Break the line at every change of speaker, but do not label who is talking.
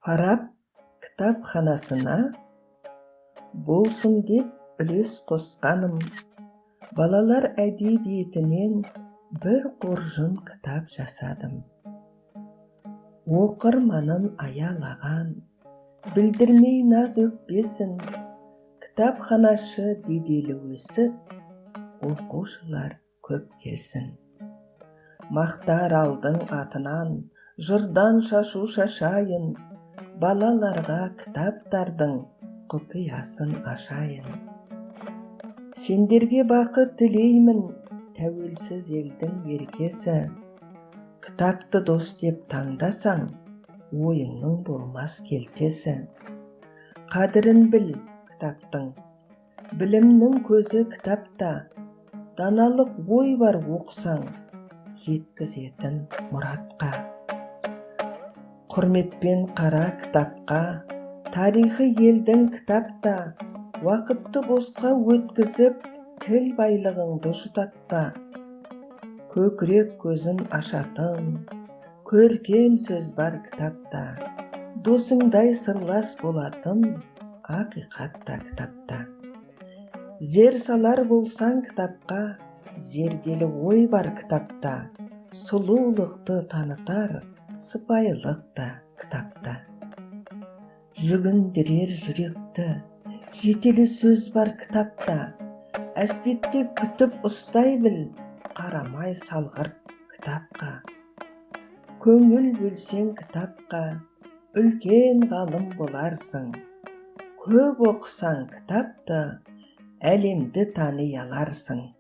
Фараб кітапханасына болсын деп үлес қосқаным, балалар әдебиетінен бір қоржын кітап жасадым. Оқырманын аялаған, білдірмей наз өкпесін, кітапханашы беделі өсіп, оқушылар көп келсін. Мақтар алдың атынан, жырдан шашу шашайын, балаларға кітаптардың құпиясын ашайын. Сендерге бақыт тілеймін, тәуелсіз елдің еркесі. Кітапты дос деп таңдасаң, ойыңның болмас келтесі. Қадірін біл кітаптың, білімнің көзі кітапта. Даналық ой бар оқысаң, жеткізетін мұратқа. Құрметпен қара кітапқа, тарихы елдің кітапта. Уақытты босқа өткізіп, тіл байлығыңды жұтатпа. Көкірек көзін ашатын, көркем сөз бар кітапта. Досыңдай сырлас болатын, ақиқатта кітапта. Зер салар болсаң кітапқа, зерделі ой бар кітапта. Сұлулықты танытар, сыпайылық та кітапта. Жүгіндірер жүректі, жетелі сөз бар кітапта. Әспеттеп күтіп ұстай біл, қарамай салғырт кітапқа. Көңіл бөлсең кітапқа, үлкен ғалым боларсың. Көп оқысаң кітапты, әлемді тани аларсың.